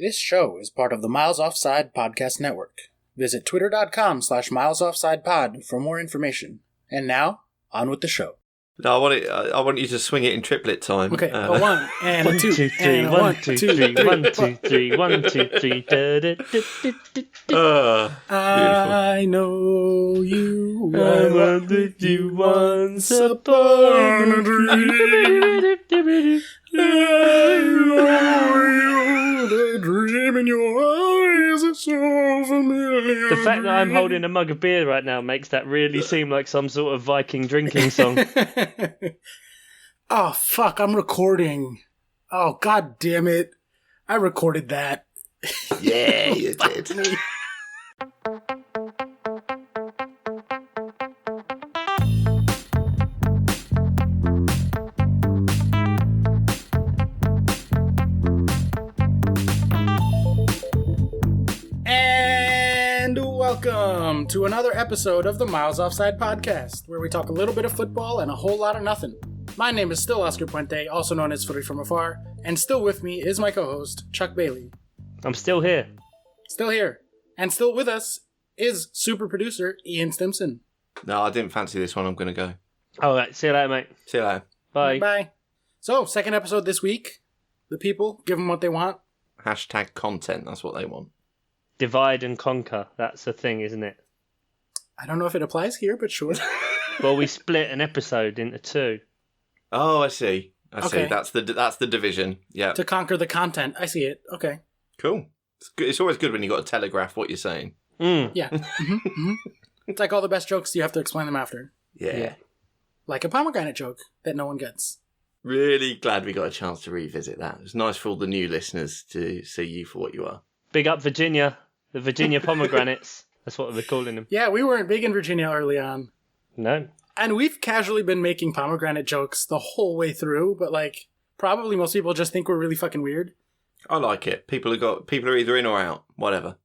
This show is part of the Miles Offside Podcast Network. Visit twitter.com/milesoffsidepod for more information. And now, on with the show. No, I want you to swing it in triplet time. Okay, a one and a two, 1, 2, 3, and a 1, 2, 3, 1, 2, 3, 1, 2, 3. I know you I well. was with you once upon a dream. The dream in your eyes is so familiar. The fact that I'm holding a mug of beer right now makes that really seem like some sort of Viking drinking song. Oh, fuck, I'm recording. Oh, god damn it. I recorded that. Yeah, you did. Me. And welcome to another episode of the Miles Offside Podcast, where we talk a little bit of football and a whole lot of nothing. My name is still Oscar Puente, also known as Footy from Afar, and still with me is my co-host, Chuck Bailey. I'm still here. Still here. And still with us is super producer Ian Stimson. No, I didn't fancy this one. I'm going to go. All right, see you later, mate. See you later. Bye. Bye. So, second episode this week. The people, give them what they want. Hashtag content. That's what they want. Divide and conquer. That's the thing, isn't it? I don't know if it applies here, but sure. Well, we split an episode into two. Oh, I see. I see. Okay. That's the division. Yeah. To conquer the content. I see it. Okay. Cool. It's good. It's always good when you got to telegraph what you're saying. Yeah. It's like all the best jokes, you have to explain them after. Yeah. Like a pomegranate joke that no one gets. Really glad we got a chance to revisit that. It's nice for all the new listeners to see you for what you are. Big up Virginia. The Virginia pomegranates. That's what we're calling them. Yeah, we weren't big in Virginia early on. No. And we've casually been making pomegranate jokes the whole way through, but like, probably most people just think we're really fucking weird. I like it. People are either in or out. Whatever.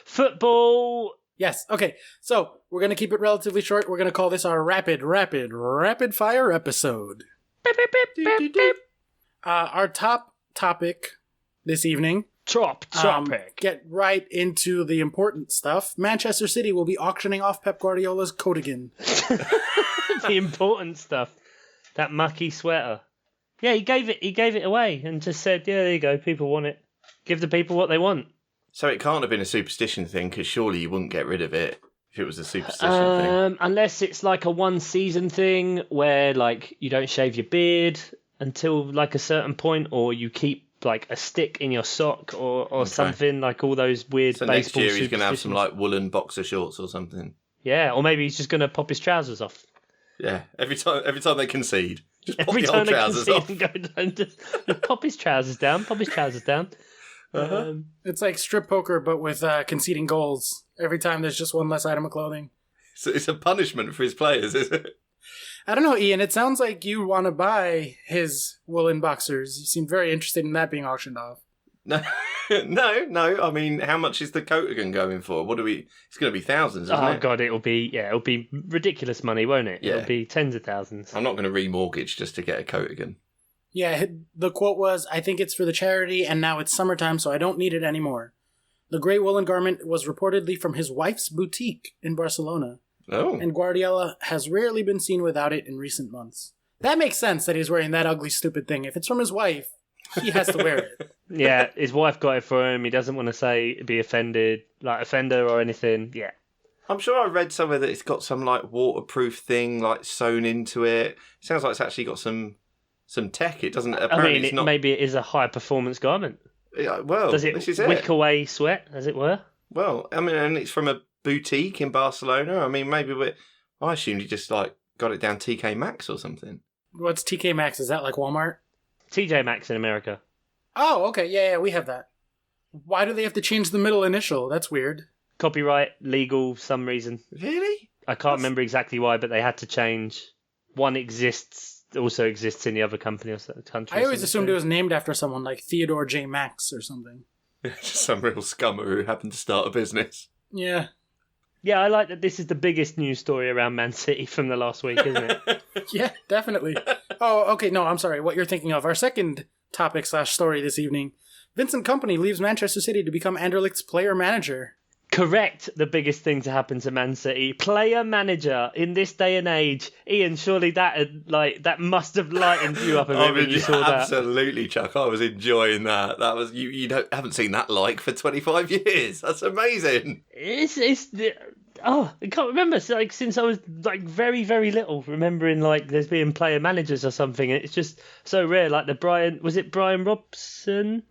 Football. Yes, okay. So, we're going to keep it relatively short. We're going to call this our rapid fire episode. Beep, beep, beep, beep, beep. Our top topic this evening. Topic. Get right into the important stuff. Manchester City will be auctioning off Pep Guardiola's coatigan. The important stuff. That mucky sweater. Yeah, he gave it away and just said, yeah, there you go, people want it. Give the people what they want. So it can't have been a superstition thing, because surely you wouldn't get rid of it if it was a superstition thing. Unless it's like a one season thing where like you don't shave your beard until like a certain point, or you keep like a stick in your sock or something, like all those weird So baseball next year he's going to have some superstitions. like woolen boxer shorts or something. Yeah, or maybe he's just going to pop his trousers off. Yeah, every time they concede, just pop Every the time old they trousers can off. see him go down, just pop his trousers down. Uh-huh. It's like strip poker, but with conceding goals. Every time there's just one less item of clothing. So it's a punishment for his players, is it? I don't know, Ian. It sounds like you want to buy his woolen boxers. You seem very interested in that being auctioned off. No. I mean, how much is the coatigan going for? It's going to be thousands, isn't Oh it? god, it'll be ridiculous money, won't it? Yeah. It'll be tens of thousands. I'm not going to remortgage just to get a coatigan. Yeah, the quote was, I think it's for the charity, and now it's summertime, so I don't need it anymore. The grey woolen garment was reportedly from his wife's boutique in Barcelona, Oh. and Guardiola has rarely been seen without it in recent months. That makes sense that he's wearing that ugly, stupid thing. If it's from his wife, he has to wear it. Yeah, his wife got it for him. He doesn't want to be offender or anything. Yeah. I'm sure I read somewhere that it's got some like waterproof thing like sewn into it. Sounds like it's actually got some tech. It doesn't. Apparently, it's not. Maybe it is a high performance garment. Yeah, well, Does it this is wick it. away sweat, as it were? Well, I mean, and it's from a boutique in Barcelona. I mean, I assumed you just like got it down TK Maxx or something. What's TK Maxx? Is that like Walmart? TJ Maxx in America. Oh, okay. Yeah, we have that. Why do they have to change the middle initial? That's weird. Copyright, legal, some reason. Really? I can't remember exactly why, but they had to change. One also exists in the other company or country. I always assumed it was named after someone like Theodore J. Max or something. Just some real scummer who happened to start a business. Yeah. Yeah, I like that this is the biggest news story around Man City from the last week, isn't it? Yeah, definitely. Oh, okay. No, I'm sorry. What you're thinking of. Our second topic/story this evening. Vincent Kompany leaves Manchester City to become Anderlecht's player manager. Correct. The biggest thing to happen to Man City. Player manager in this day and age. Ian, surely that must have lightened you up a bit when you saw that. Absolutely, Chuck. I was enjoying that. That was haven't seen that for 25 years. That's amazing. I can't remember. Since I was very, very little, remembering there's being player managers or something. And it's just so rare. Like Brian Robson?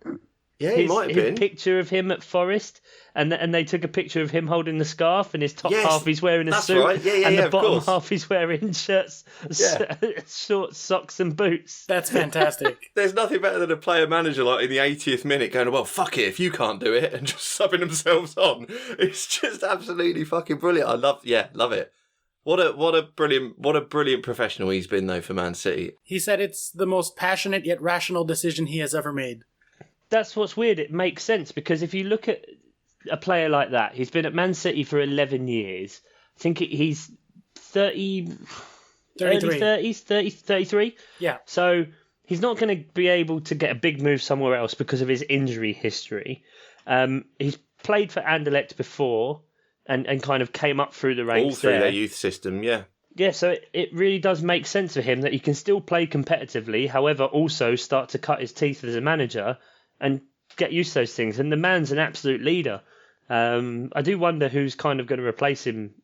Yeah, he might have been. His picture of him at Forest, and they took a picture of him holding the scarf, and his top half he's wearing a suit, right. and the bottom half he's wearing shirts, shorts, socks, and boots. That's fantastic. There's nothing better than a player manager in the 80th minute going, well, fuck it, if you can't do it, and just subbing themselves on. It's just absolutely fucking brilliant. I love it. What a brilliant professional he's been though for Man City. He said it's the most passionate yet rational decision he has ever made. That's what's weird. It makes sense because if you look at a player like that, he's been at Man City for 11 years. I think he's 33. Early 30s, 33. Yeah. So he's not going to be able to get a big move somewhere else because of his injury history. He's played for Anderlecht before and kind of came up through the ranks all through their youth system, yeah. Yeah, so it really does make sense for him that he can still play competitively, however, also start to cut his teeth as a manager and get used to those things. And the man's an absolute leader. I do wonder who's kind of going to replace him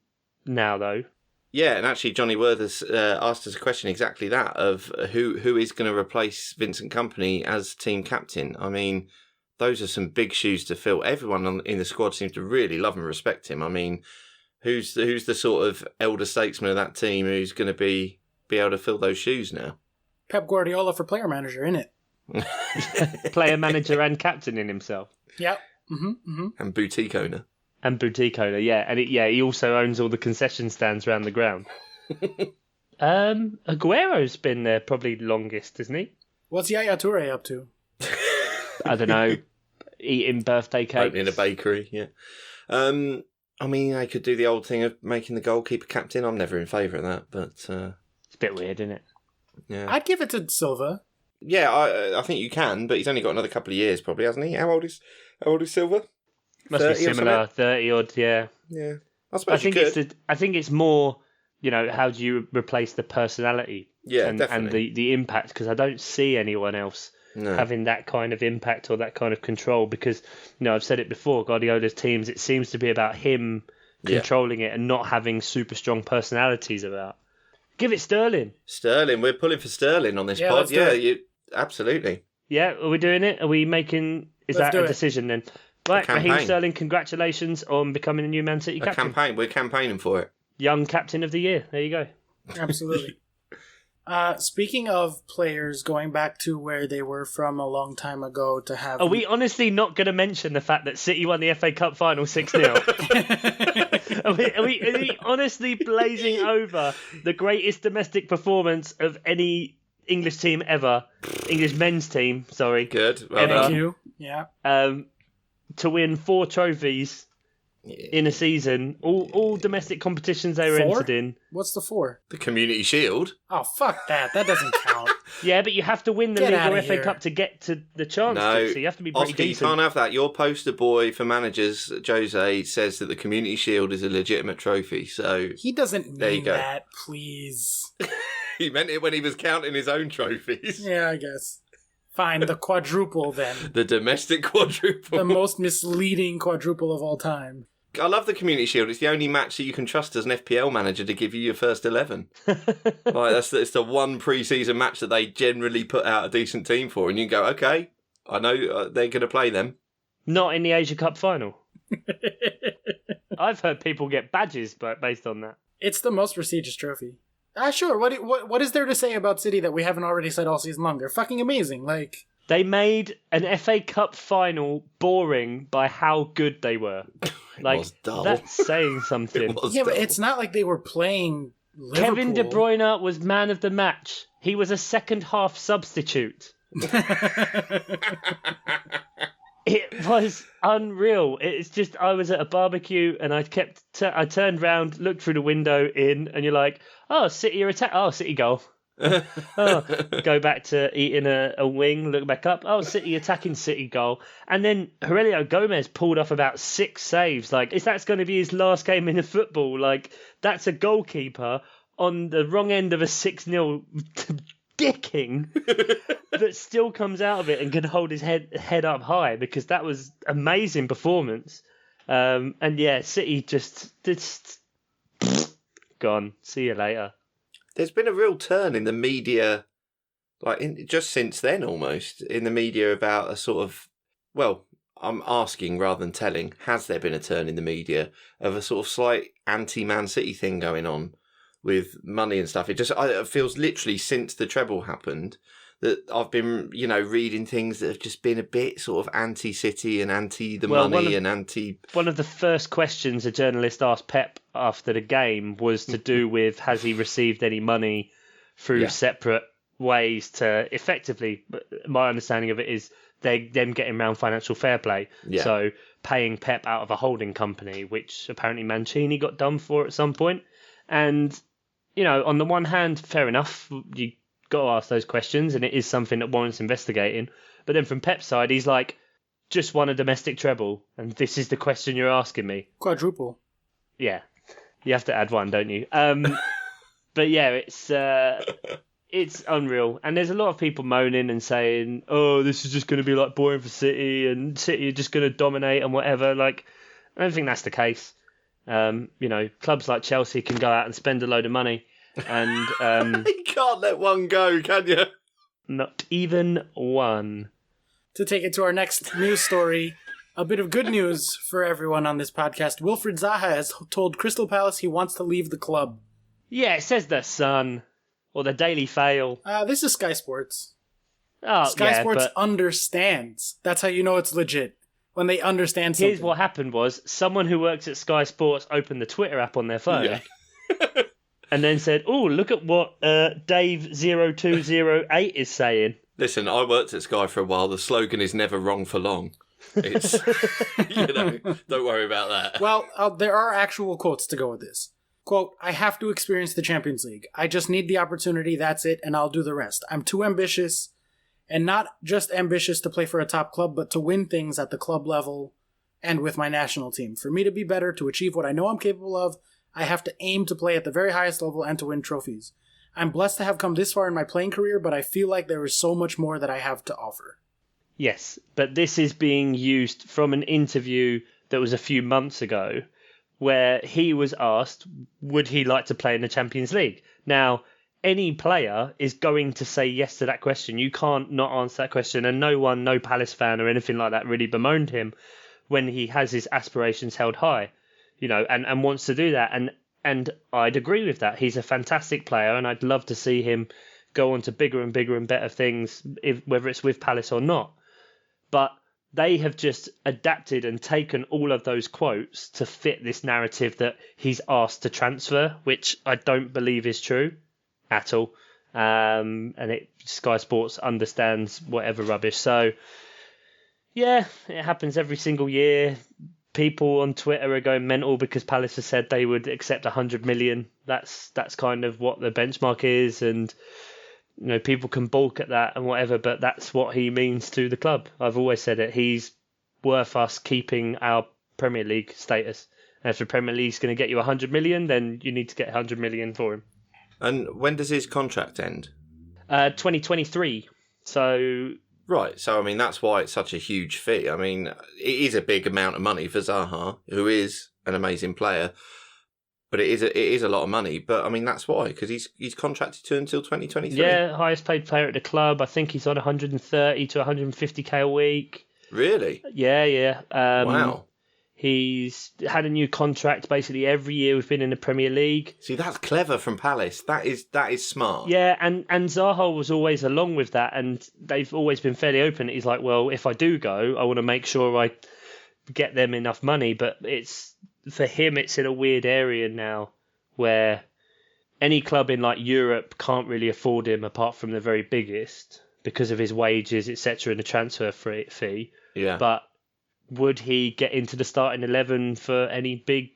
now, though. Yeah, and actually Johnny Werther's asked us a question exactly that, of who is going to replace Vincent Kompany as team captain. I mean, those are some big shoes to fill. Everyone in the squad seems to really love and respect him. I mean, who's the sort of elder statesman of that team who's going to be able to fill those shoes now? Pep Guardiola for player manager, innit? Player manager and captain in himself. Yep. Mm-hmm, mm-hmm. And boutique owner. Yeah. And he also owns all the concession stands around the ground. Aguero's been there probably longest, isn't he? What's Yaya Toure up to? I don't know. Eating birthday cakes. Opening a bakery, yeah. I mean, I could do the old thing of making the goalkeeper captain. I'm never in favour of that, but... It's a bit weird, isn't it? Yeah. I'd give it to Silva. Yeah, I think you can, but he's only got another couple of years, probably, hasn't he? How old is Silva? Must be similar, 30 odd, yeah. Yeah, I suppose you could. I think it's more, how do you replace the personality? Yeah, definitely. And the impact, because I don't see anyone else having that kind of impact or that kind of control, because, I've said it before, Guardiola's teams, it seems to be about him controlling it and not having super strong personalities about. Give it Sterling. We're pulling for Sterling on this pod. Yeah, absolutely. Yeah, are we doing it? Are we making... Let's that a decision then? Right, Raheem Sterling, congratulations on becoming a new Man City captain. We're campaigning for it. Young captain of the year. There you go. Absolutely. Speaking of players going back to where they were from a long time ago to have... Are we honestly not going to mention the fact that City won the FA Cup final 6-0? Are we honestly blazing over the greatest domestic performance of any English team ever? English men's team, sorry. Good. Well Thank you. Yeah. To win 4 trophies in a season, all domestic competitions they were entered in. What's the 4? The Community Shield. Oh, fuck that. That doesn't count. Yeah, but you have to win the league or FA Cup to get to the chance to, so you have to be pretty Oscar, decent. You can't have that. Your poster boy for managers, Jose, says that the Community Shield is a legitimate trophy, so... He doesn't mean that, please. He meant it when he was counting his own trophies. Yeah, I guess. Fine, the quadruple then. The domestic quadruple. The most misleading quadruple of all time. I love the Community Shield. It's the only match that you can trust as an FPL manager to give you your first 11. It's the one pre-season match that they generally put out a decent team for, and you go, okay, I know they're going to play them. Not in the Asia Cup final. I've heard people get badges based on that. It's the most prestigious trophy. Sure. What is there to say about City that we haven't already said all season long? They're fucking amazing. They made an FA Cup final boring by how good they were. That's saying something. Yeah, but it's not like they were playing Liverpool. Kevin De Bruyne was man of the match. He was a second half substitute. It was unreal. It's just, I was at a barbecue and I turned round, looked through the window and you're like, oh, City are attack. Oh, City goal. Go back to eating a wing, look back up. Oh, City attacking, City goal. And then Aurelio Gomez pulled off about 6 saves. Like, if that's going to be his last game in the football, like, that's a goalkeeper on the wrong end of a 6-0 dicking that still comes out of it and can hold his head up high, because that was amazing performance. And yeah, City just gone. See you later. There's been a real turn in the media, just since then almost, in the media about a sort of, well, I'm asking rather than telling, has there been a turn in the media of a sort of slight anti-Man City thing going on with money and stuff? It feels literally since the treble happened that I've been, reading things that have just been a bit sort of anti-City and anti the money and anti... One of the first questions a journalist asked Pep after the game was to do with, has he received any money through separate ways to effectively, my understanding of it is, them getting around financial fair play. Yeah. So paying Pep out of a holding company, which apparently Mancini got done for at some point. And, on the one hand, fair enough, you got to ask those questions, and it is something that warrants investigating. But then from Pep's side, he's like, just won a domestic treble, and this is the question you're asking me. Quadruple. Yeah, you have to add one, don't you? But yeah, it's unreal, and there's a lot of people moaning and saying, "Oh, this is just going to be like boring for City, and City are just going to dominate and whatever." Like, I don't think that's the case. Clubs like Chelsea can go out and spend a load of money. And you can't let one go, can you? Not even one. To take it to our next news story, a bit of good news for everyone on this podcast. Wilfried Zaha has told Crystal Palace he wants to leave the club. Yeah, it says the Sun or the Daily Fail. This is Sky Sports. Oh, Sky Sports understands. That's how you know it's legit. When they understand something. Here's what happened was, someone who works at Sky Sports opened the Twitter app on their phone. Yeah. And then said, "Oh, look at what Dave0208 is saying." Listen, I worked at Sky for a while. The slogan is never wrong for long. It's, don't worry about that. Well, there are actual quotes to go with this. Quote, "I have to experience the Champions League. I just need the opportunity, that's it, and I'll do the rest. I'm too ambitious, and not just ambitious to play for a top club, but to win things at the club level and with my national team. For me to be better, to achieve what I know I'm capable of, I have to aim to play at the very highest level and to win trophies. I'm blessed to have come this far in my playing career, but I feel like there is so much more that I have to offer." Yes, but this is being used from an interview that was a few months ago, where he was asked, would he like to play in the Champions League? Now, any player is going to say yes to that question. You can't not answer that question, and no Palace fan or anything like that really bemoaned him when he has his aspirations held high. And wants to do that. And I'd agree with that. He's a fantastic player, and I'd love to see him go on to bigger and bigger and better things, whether it's with Palace or not. But they have just adapted and taken all of those quotes to fit this narrative that he's asked to transfer, which I don't believe is true at all. And Sky Sports understands whatever rubbish. So, yeah, it happens every single year. People on Twitter are going mental because Palace has said they would accept 100 million. That's kind of what the benchmark is, and people can balk at that and whatever, but that's what he means to the club. I've always said it. He's worth us keeping our Premier League status. And if the Premier League's going to get you 100 million, then you need to get 100 million for him. And when does his contract end? 2023. So... Right, so that's why it's such a huge fee. It is a big amount of money for Zaha, who is an amazing player, but it is a lot of money. But that's why, because he's contracted to until 2023. Yeah, highest paid player at the club. I think he's on 130 to 150k a week. Really? Yeah. Wow. He's had a new contract basically every year we've been in the Premier League. See, that's clever from Palace. That is smart. Yeah, and Zaha was always along with that, and they've always been fairly open. He's like, well, if I do go, I want to make sure I get them enough money. But for him, it's in a weird area now where any club in Europe can't really afford him apart from the very biggest because of his wages, etc., and the transfer fee. Yeah. But would he get into the starting 11 for any big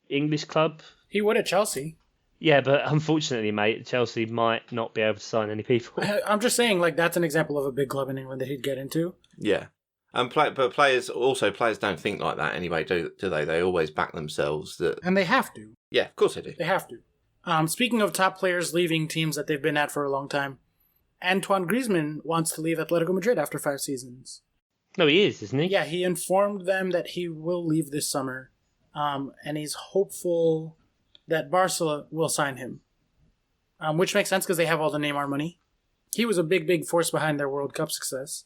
English club? He would at Chelsea. Yeah, but unfortunately, mate, Chelsea might not be able to sign any people. I'm just saying, like, that's an example of a big club in England that he'd get into. Yeah. But players don't think like that anyway, do they? They always back themselves. And they have to. Yeah, of course they do. They have to. Speaking of top players leaving teams that they've been at for a long time, Antoine Griezmann wants to leave Atletico Madrid after 5 seasons. No, he is, isn't he? Yeah, he informed them that he will leave this summer, and he's hopeful that Barca will sign him, which makes sense because they have all the Neymar money. He was a big force behind their World Cup success.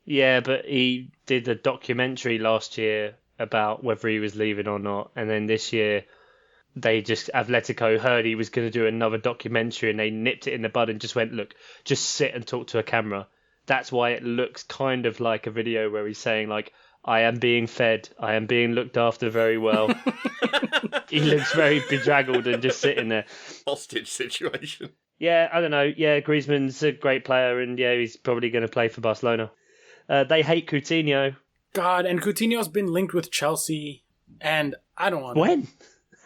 Yeah, but he did a documentary last year about whether he was leaving or not, and then this year Atletico heard he was going to do another documentary, and they nipped it in the bud and just went, look, just sit and talk to a camera. That's why it looks kind of like a video where he's saying, like, I am being fed, I am being looked after very well. He looks very bedraggled and just sitting there. Hostage situation. Yeah, I don't know. Yeah, Griezmann's a great player, and yeah, he's probably going to play for Barcelona. They hate Coutinho. God, and Coutinho's been linked with Chelsea, and I don't want to. When?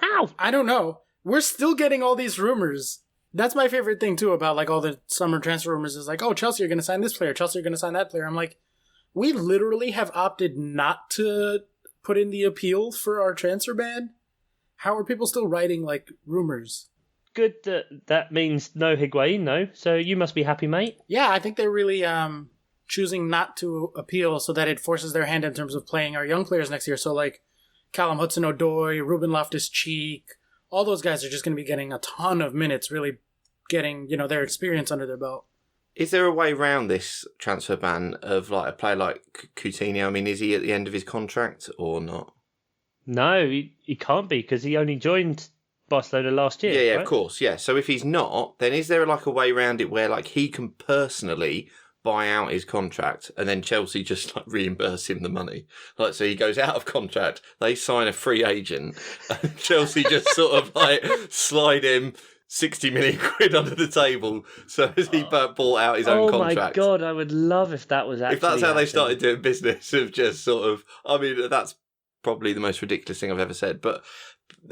How? I don't know. We're still getting all these rumors. That's my favorite thing, too, about like all the summer transfer rumors is like, oh, Chelsea are going to sign this player, Chelsea are going to sign that player. I'm like, we literally have opted not to put in the appeal for our transfer ban. How are people still writing like rumors? Good that means no Higuain, though. So you must be happy, mate. Yeah, I think they're really choosing not to appeal so that it forces their hand in terms of playing our young players next year. So like Callum Hudson-Odoi, Ruben Loftus-Cheek, all those guys are just going to be getting a ton of minutes, really getting, their experience under their belt. Is there a way around this transfer ban of like a player like Coutinho? I mean, is he at the end of his contract or not? No, he can't be because he only joined Barcelona last year. Yeah, right? Of course, yeah. So if he's not, then is there like a way around it where like he can personally buy out his contract and then Chelsea just like reimburse him the money? Like, so he goes out of contract, they sign a free agent, and Chelsea just sort of like slide him 60 million quid under the table so as he bought out his own contract. Oh my God, I would love if that was actually if that's how happening. they started doing business, of just sort of, I mean, that's probably the most ridiculous thing I've ever said, but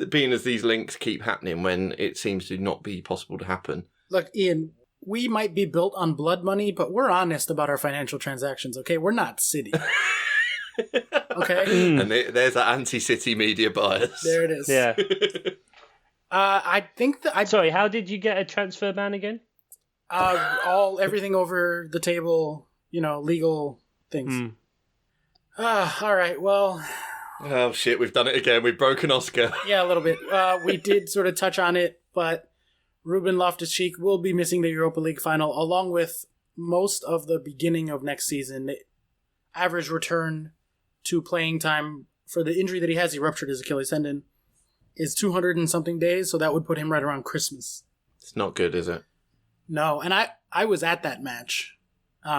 being as these links keep happening when it seems to not be possible to happen. Look, Ian, we might be built on blood money, but we're honest about our financial transactions, okay? We're not City. Okay? And there's that anti-City media bias. There it is. Yeah. I think that Sorry, how did you get a transfer ban again? everything over the table, legal things. All right, well... Oh, shit, we've done it again. We've broken Oscar. Yeah, a little bit. We did sort of touch on it, but Ruben Loftus-Cheek will be missing the Europa League final, along with most of the beginning of next season. The average return to playing time for the injury that he has, he ruptured his Achilles tendon, is 200 and something days, so that would put him right around Christmas. It's not good, is it? No, and I was at that match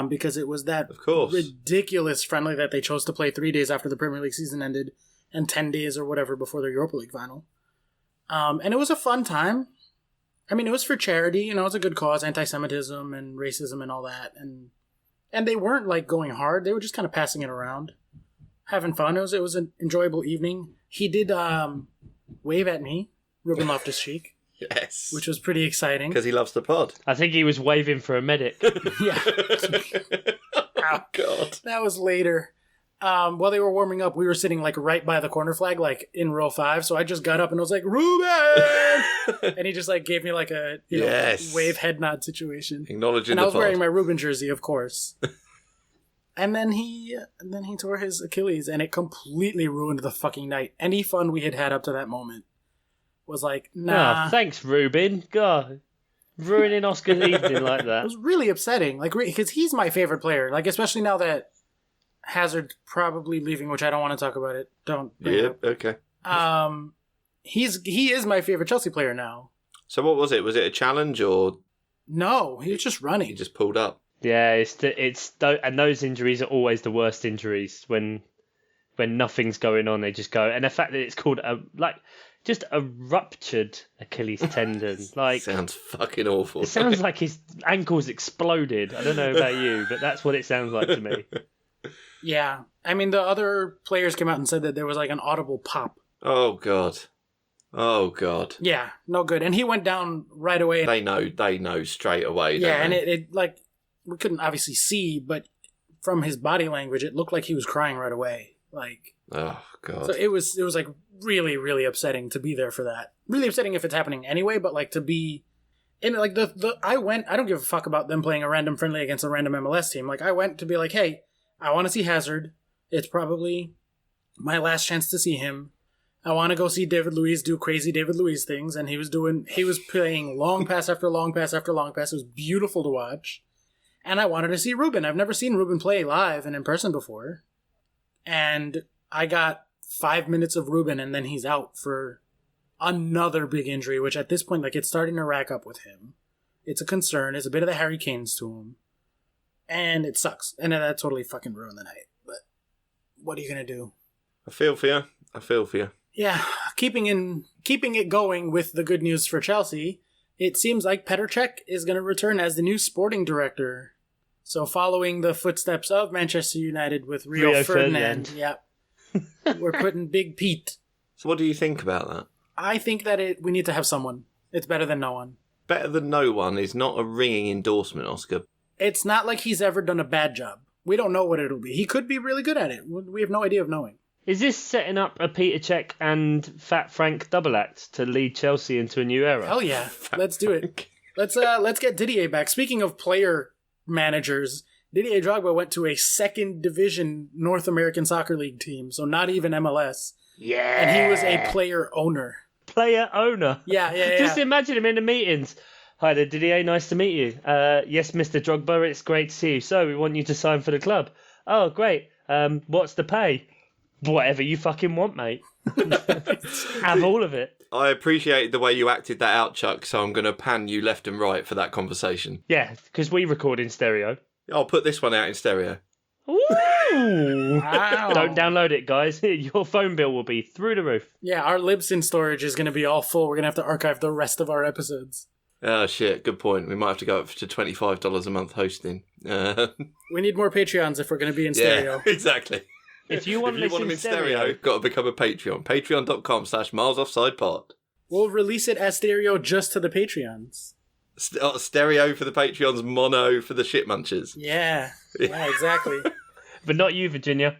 because it was that of course ridiculous friendly that they chose to play 3 days after the Premier League season ended and 10 days or whatever before the Europa League final. And it was a fun time. I mean, it was for charity, it was a good cause, anti-Semitism and racism and all that. And they weren't like going hard. They were just kind of passing it around, having fun. It was an enjoyable evening. He did wave at me, Ruben Loftus-Cheek. Yes. Which was pretty exciting. Because he loves the pod. I think he was waving for a medic. Yeah. Oh, God. That was later. While they were warming up, we were sitting like right by the corner flag, like in row 5. So I just got up and was like, Ruben! And he just like gave me like a wave head nod situation. Acknowledging and the I was pod. wearing my Ruben jersey, of course. And then he tore his Achilles, and it completely ruined the fucking night. Any fun we had up to that moment was like, nah. Oh, thanks, Ruben. God, ruining Oscar's evening like that. It was really upsetting, like, because he's my favorite player. Like, especially now that Hazard probably leaving, which I don't want to talk about it. Don't. Yeah. Okay. He is my favorite Chelsea player now. So what was it? Was it a challenge or? No, he was just running. He just pulled up. Yeah, and those injuries are always the worst injuries when nothing's going on. They just go, and the fact that it's called just a ruptured Achilles tendon. Like, sounds fucking awful. It sounds like his ankle's exploded. I don't know about you, but that's what it sounds like to me. Yeah. I mean, the other players came out and said that there was like an audible pop. Oh, God. Oh, God. Yeah, no good. And he went down right away. They know straight away. Yeah, don't and they? it like, we couldn't obviously see, but from his body language, it looked like he was crying right away. Like, Oh, God. so it was like really, really upsetting to be there for that. Really upsetting if it's happening anyway, but like to be in like I don't give a fuck about them playing a random friendly against a random MLS team. Like I went to be like, hey, I want to see Hazard. It's probably my last chance to see him. I want to go see David Luiz do crazy David Luiz things, and he was playing long pass after long pass after long pass. It was beautiful to watch. And I wanted to see Ruben. I've never seen Ruben play live and in person before. And I got 5 minutes of Ruben, and then he's out for another big injury, which at this point, like, it's starting to rack up with him. It's a concern. It's a bit of the Harry Kane's to him. And it sucks. And that totally fucking ruined the night. But what are you going to do? I feel for you. Yeah, keeping it going with the good news for Chelsea, it seems like Petr Cech is going to return as the new sporting director. So following the footsteps of Manchester United with Rio Ferdinand. Yep. We're putting Big Pete. So what do you think about that? I think that we need to have someone. It's better than no one. Better than no one is not a ringing endorsement, Oscar. It's not like he's ever done a bad job. We don't know what it'll be. He could be really good at it. We have no idea of knowing. Is this setting up a Peter Cech and Fat Frank double act to lead Chelsea into a new era? Hell yeah. Let's do it. Let's get Didier back. Speaking of player managers, Didier Drogba went to a second division North American Soccer League team, so not even MLS. Yeah. And he was a player owner. Player owner? Yeah. Just imagine him in the meetings. Hi there, Didier, nice to meet you. Yes, Mr. Drogba, it's great to see you. So, we want you to sign for the club. Oh, great. What's the pay? Whatever you fucking want, mate. Have all of it. I appreciate the way you acted that out, Chuck, so I'm going to pan you left and right for that conversation. Yeah, because we record in stereo. I'll put this one out in stereo. Ooh! Wow. Don't download it, guys. Your phone bill will be through the roof. Yeah, our Libsyn storage is going to be all full. We're going to have to archive the rest of our episodes. Oh, shit. Good point. We might have to go up to $25 a month hosting. We need more Patreons if we're going to be in stereo. Yeah, exactly. If you want them in stereo, got to become a Patreon. Patreon.com/milesofsidepod. We'll release it as stereo just to the Patreons. Stereo for the Patreons, mono for the shit munchers. Yeah, exactly. But not you, Virginia.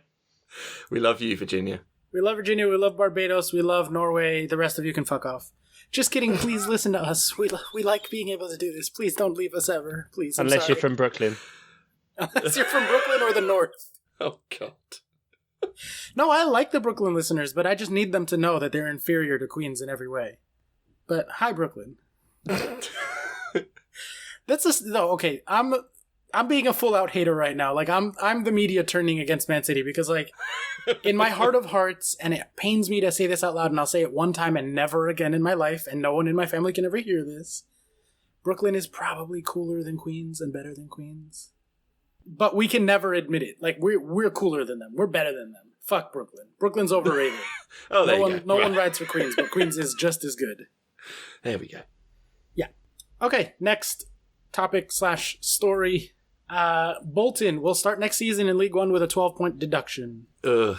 We love you, Virginia. We love Virginia, we love Barbados, we love Norway. The rest of you can fuck off. Just kidding, please listen to us. We like being able to do this. Please don't leave us ever. Please, Unless you're from Brooklyn. Unless you're from Brooklyn or the North. Oh, God. No, I like the Brooklyn listeners, but I just need them to know that they're inferior to Queens in every way. But hi, Brooklyn. Okay. I'm being a full out hater right now. Like I'm the media turning against Man City because like in my heart of hearts, and it pains me to say this out loud, and I'll say it one time and never again in my life, and no one in my family can ever hear this. Brooklyn is probably cooler than Queens and better than Queens. But we can never admit it. Like we're cooler than them. We're better than them. Fuck Brooklyn. Brooklyn's overrated. No one rides for Queens, but Queens is just as good. There we go. Yeah. Okay, next topic / story. Bolton will start next season in League One with a 12-point deduction. Ugh.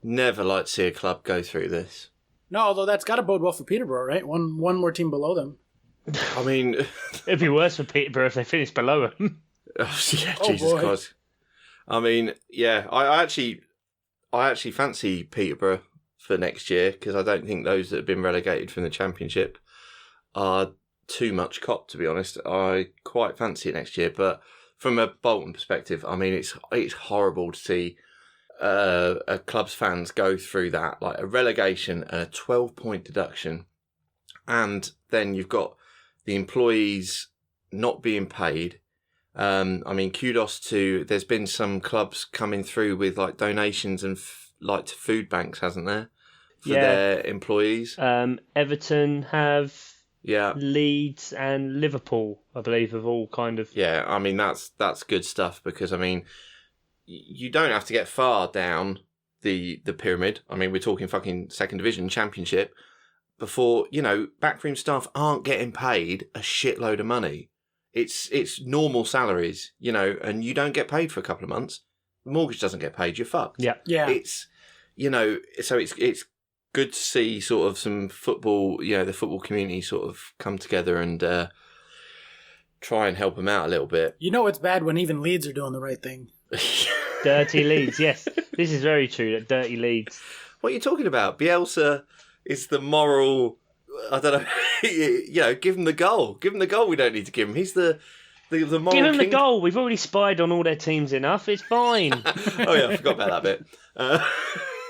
Never like to see a club go through this. No, although that's got to bode well for Peterborough, right? One more team below them. I mean... It'd be worse for Peterborough if they finished below them. Jesus Christ. I mean, yeah, I actually fancy Peterborough for next year because I don't think those that have been relegated from the Championship are too much cop, to be honest. I quite fancy it next year, but from a Bolton perspective, I mean, it's horrible to see a club's fans go through that, like a relegation and a 12-point deduction, and then you've got the employees not being paid. I mean, kudos to, there's been some clubs coming through with like donations and like to food banks, hasn't there, for their employees? Everton have. Yeah. Leeds and Liverpool, I believe, have all kind of... Yeah, I mean, that's good stuff because, I mean, you don't have to get far down the pyramid. I mean, we're talking fucking second division, Championship, before, backroom staff aren't getting paid a shitload of money. It's normal salaries, and you don't get paid for a couple of months. The mortgage doesn't get paid, you're fucked. Yeah. Yeah. It's, so it's good to see sort of some football, the football community sort of come together and try and help them out a little bit. You know it's bad when even Leeds are doing the right thing. Dirty Leeds, yes. This is very true, that dirty Leeds. What are you talking about? Bielsa is the moral, I don't know, give him the goal. Give him the goal we don't need to give him. He's the moral Give him the king. goal. We've already spied on all their teams enough. It's fine. Oh, yeah, I forgot about that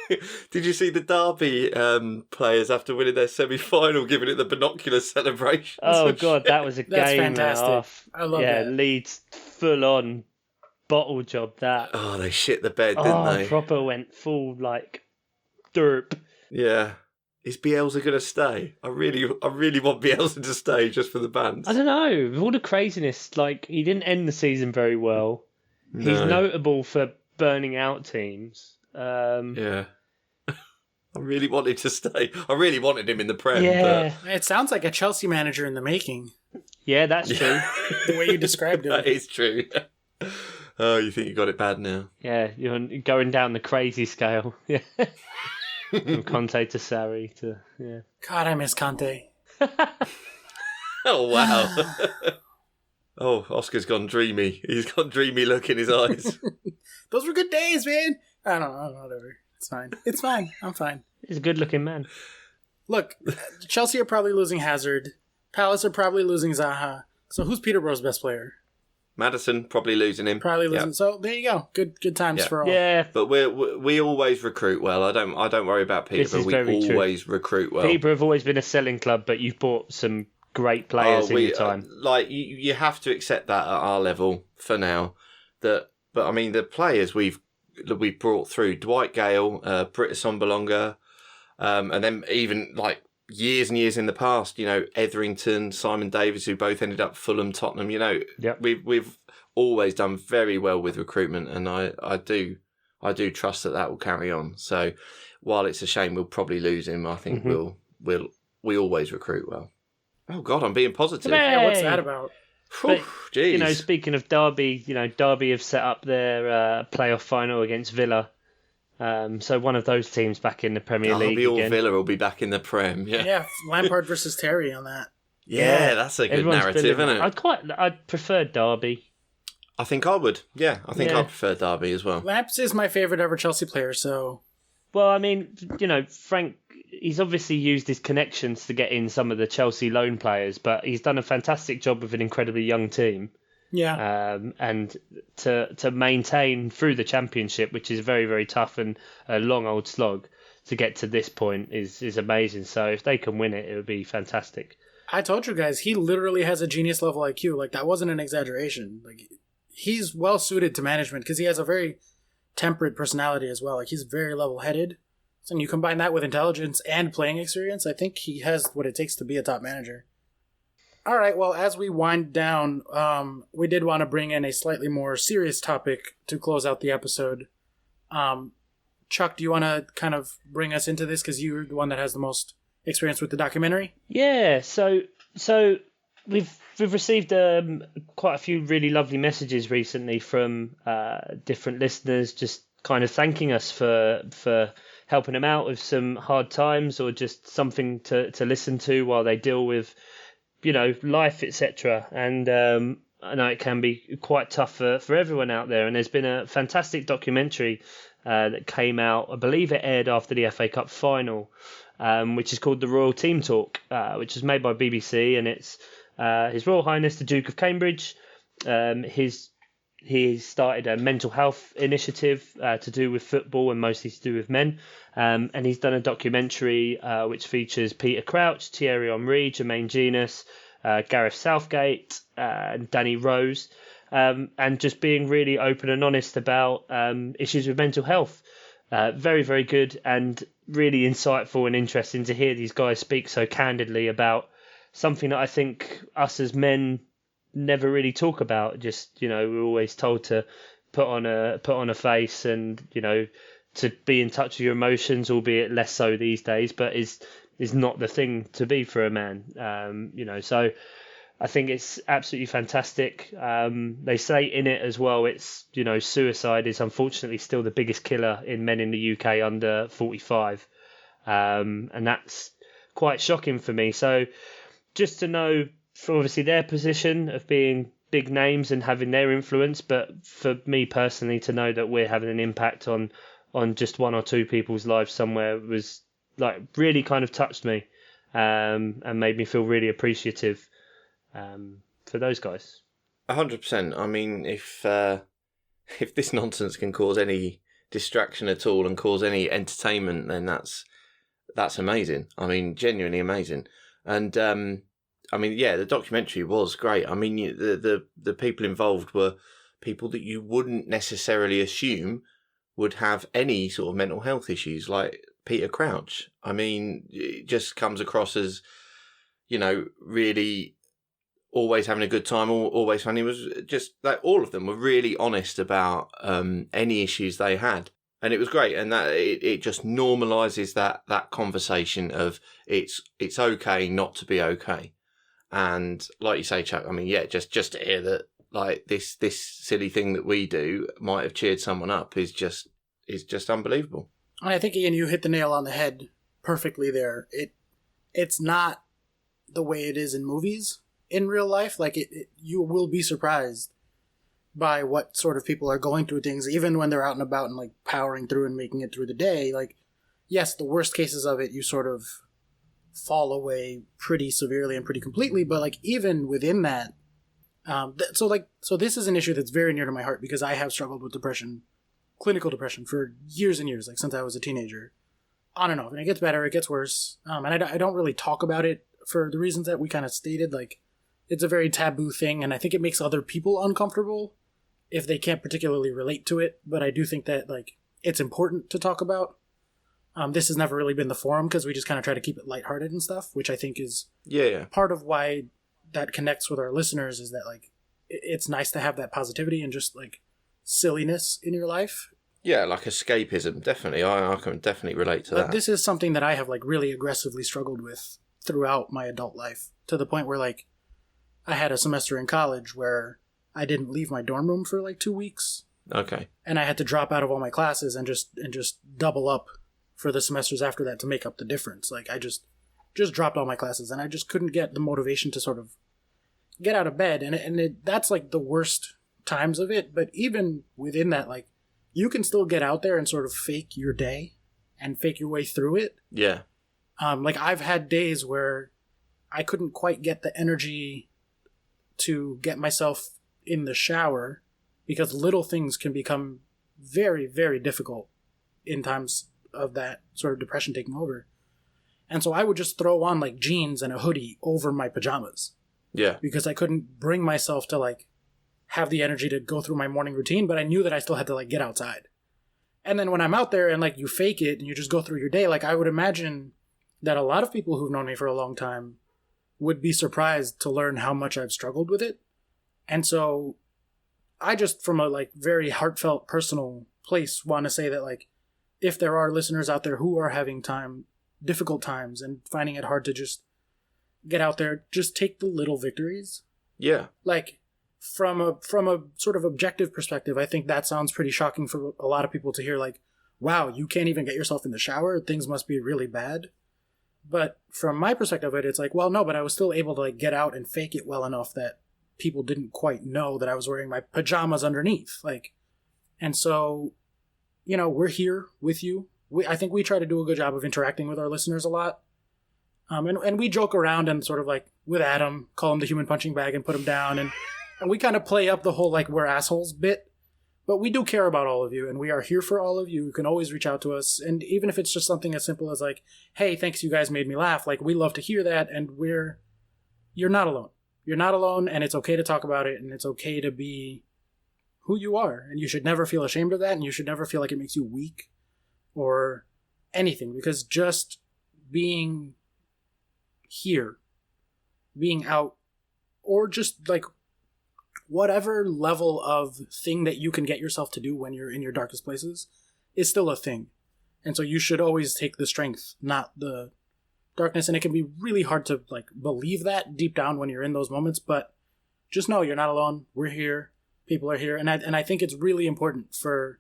bit. Did you see the Derby players after winning their semi-final giving it the binocular celebration? Oh, God, that was a That's game fantastic. and a half. I love that. Leeds full-on bottle job that. Oh, they shit the bed, didn't they? Proper went full, derp. Yeah. Is Bielsa going to stay? I really want Bielsa to stay just for the bands. I don't know. With all the craziness, he didn't end the season very well. No. He's notable for burning out teams. Yeah. I really wanted to stay. I really wanted him in the Prem. Yeah. It sounds like a Chelsea manager in the making, Yeah, that's true. the way you described That it. is true. Oh, you think you got it bad now? Yeah, you're going down the crazy scale. Yeah. From Conte to Sarri to, yeah. God, I miss Conte. Oh, wow. Oh, Oscar's gone dreamy. He's got dreamy look in his eyes. Those were good days, man. I don't know, whatever. It's fine. It's fine. I'm fine. He's a good-looking man. Look, Chelsea are probably losing Hazard. Palace are probably losing Zaha. So who's Peterborough's best player? Madison, probably losing him. Probably losing. Yeah. So there you go. Good times Yeah. for all. Yeah, But we always recruit well. I don't worry about This Peterborough. is We very true. always recruit well. Peterborough have always been a selling club, but you've bought some great players in your time. You have to accept that at our level for now. But I mean, the players we've brought through: Dwight Gale, Britta Sombalonga, and then even years and years in the past, Etherington, Simon Davis, who both ended up Fulham, Tottenham. Yep. We've always done very well with recruitment, and I do trust that will carry on. So while it's a shame we'll probably lose him, I think we always recruit well. Oh God, I'm being positive. Hooray! Yeah, what's that about? But, Jeez. speaking of Derby, Derby have set up their playoff final against Villa. So one of those teams back in the Premier League again. Villa will be back in the Prem. Yeah, Yeah, Lampard versus Terry on that. yeah, that's a good Everyone's narrative, brilliant. isn't it? I'd prefer Derby. I think I would. Yeah, I think Yeah. I prefer Derby as well. Lamps is my favorite ever Chelsea player, so Well, I mean, Frank, he's obviously used his connections to get in some of the Chelsea loan players, but he's done a fantastic job with an incredibly young team. yeah. And to maintain through the Championship, which is very, very tough and a long old slog, to get to this point is amazing. So if they can win it, it would be fantastic. I told you guys, he literally has a genius level IQ. That wasn't an exaggeration. He's well suited to management because he has a very temperate personality as well. He's very level headed. So when you combine that with intelligence and playing experience, I think he has what it takes to be a top manager. All right, well, as we wind down, we did want to bring in a slightly more serious topic to close out the episode. Chuck, do you want to kind of bring us into this because you're the one that has the most experience with the documentary? Yeah, so we've received quite a few really lovely messages recently from different listeners, just kind of thanking us for helping them out with some hard times or just something to listen to while they deal with life, etc. And I know it can be quite tough for everyone out there. And there's been a fantastic documentary that came out, I believe it aired after the FA Cup final, which is called The Royal Team Talk, which is made by BBC, and it's His Royal Highness the Duke of Cambridge. He started a mental health initiative to do with football and mostly to do with men. And he's done a documentary which features Peter Crouch, Thierry Henry, Jermaine Genius, Gareth Southgate, and Danny Rose, and just being really open and honest about issues with mental health. Very, very good and really insightful and interesting to hear these guys speak so candidly about something that I think us as men never really talk about. Just, we're always told to put on a face and, to be in touch with your emotions, albeit less so these days, but is not the thing to be for a man. So I think it's absolutely fantastic. They say in it as well, it's, suicide is unfortunately still the biggest killer in men in the UK under 45. and that's quite shocking for me. So just to know, for obviously their position of being big names and having their influence, but for me personally to know that we're having an impact on just one or two people's lives somewhere was like really kind of touched me, and made me feel really appreciative for those guys. 100%. I mean, if this nonsense can cause any distraction at all and cause any entertainment, then that's amazing. I mean, genuinely amazing. And I mean, yeah, the documentary was great. I mean, the people involved were people that you wouldn't necessarily assume would have any sort of mental health issues, like Peter Crouch. I mean, it just comes across as, really always having a good time, always funny. It was just like all of them were really honest about any issues they had. And it was great. And that it just normalizes that conversation of it's okay not to be okay. And like you say, Chuck, I mean, yeah, just to hear that, like this silly thing that we do might have cheered someone up is just unbelievable. I think, Ian, you hit the nail on the head perfectly there. It's not the way it is in movies. In real life, like you will be surprised by what sort of people are going through things, even when they're out and about and like powering through and making it through the day. Like, yes, the worst cases of it, you sort of fall away pretty severely and pretty completely. But like even within that, so this is an issue that's very near to my heart because I have struggled with depression, clinical depression, for years and years, like since I was a teenager, on and off. And it gets better, it gets worse, and I don't really talk about it for the reasons that we kind of stated, like. It's a very taboo thing, and I think it makes other people uncomfortable if they can't particularly relate to it. But I do think that like it's important to talk about. This has never really been the forum because we just kind of try to keep it lighthearted and stuff, which I think is part of why that connects with our listeners is that like it's nice to have that positivity and just like silliness in your life. Yeah, like escapism, definitely. I can definitely relate to that. This is something that I have like really aggressively struggled with throughout my adult life to the point where like I had a semester in college where I didn't leave my dorm room for like 2 weeks. Okay. And I had to drop out of all my classes and just double up for the semesters after that to make up the difference. Like I just dropped all my classes and I just couldn't get the motivation to sort of get out of bed. And that's like the worst times of it. But even within that, like you can still get out there and sort of fake your day and fake your way through it. Yeah. Like I've had days where I couldn't quite get the energy to get myself in the shower because little things can become very, very difficult in times of that sort of depression taking over. And so I would just throw on like jeans and a hoodie over my pajamas. Yeah. Because I couldn't bring myself to like have the energy to go through my morning routine, but I knew that I still had to like get outside. And then when I'm out there and like you fake it and you just go through your day, like I would imagine that a lot of people who've known me for a long time would be surprised to learn how much I've struggled with it. And so I just, from a like very heartfelt personal place, want to say that like if there are listeners out there who are having difficult times and finding it hard to just get out there, just take the little victories. Yeah. Like from a sort of objective perspective, I think that sounds pretty shocking for a lot of people to hear, like, wow, you can't even get yourself in the shower, things must be really bad. But from my perspective of it, it's like, well, no, but I was still able to like get out and fake it well enough that people didn't quite know that I was wearing my pajamas underneath. Like, and so, we're here with you. I think we try to do a good job of interacting with our listeners a lot. And we joke around and sort of like with Adam, call him the human punching bag and put him down. And we kind of play up the whole like we're assholes bit. But we do care about all of you, and we are here for all of you. You can always reach out to us. And even if it's just something as simple as like, hey, thanks, you guys made me laugh. Like, we love to hear that, and you're not alone. You're not alone, and it's okay to talk about it, and it's okay to be who you are. And you should never feel ashamed of that, and you should never feel like it makes you weak or anything. Because just being here, being out, or just like whatever level of thing that you can get yourself to do when you're in your darkest places is still a thing. And so you should always take the strength, not the darkness. And it can be really hard to like believe that deep down when you're in those moments, but just know you're not alone. We're here. People are here. And I think it's really important for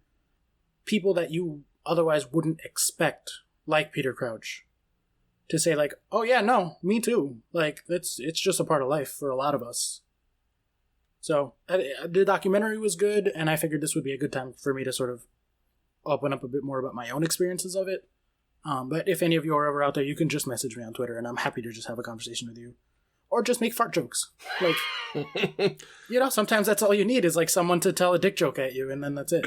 people that you otherwise wouldn't expect like Peter Crouch to say like, oh yeah, no, me too. Like it's just a part of life for a lot of us. So the documentary was good, and I figured this would be a good time for me to sort of open up a bit more about my own experiences of it. But if any of you are ever out there, you can just message me on Twitter, and I'm happy to just have a conversation with you. Or just make fart jokes. Like, sometimes that's all you need is like someone to tell a dick joke at you, and then that's it.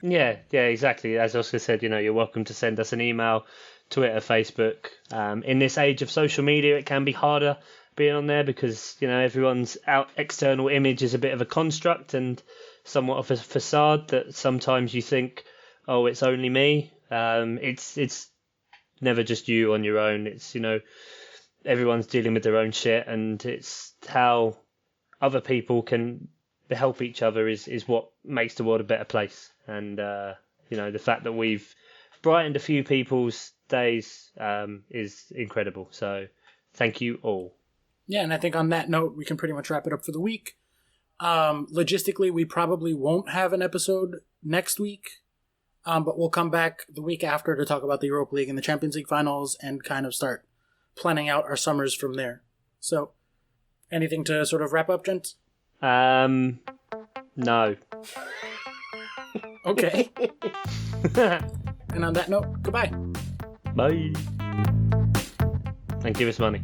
Yeah, exactly. As Oscar said, you're welcome to send us an email, Twitter, Facebook. In this age of social media, it can be harder being on there because, everyone's external image is a bit of a construct and somewhat of a facade that sometimes you think, oh, it's only me. It's never just you on your own. It's, everyone's dealing with their own shit, and it's how other people can help each other is what makes the world a better place. And, the fact that we've brightened a few people's days is incredible. So thank you all. Yeah, and I think on that note, we can pretty much wrap it up for the week. Logistically, we probably won't have an episode next week, but we'll come back the week after to talk about the Europa League and the Champions League finals and kind of start planning out our summers from there. So, anything to sort of wrap up, gents? No. Okay. And on that note, goodbye. Bye. And give us money.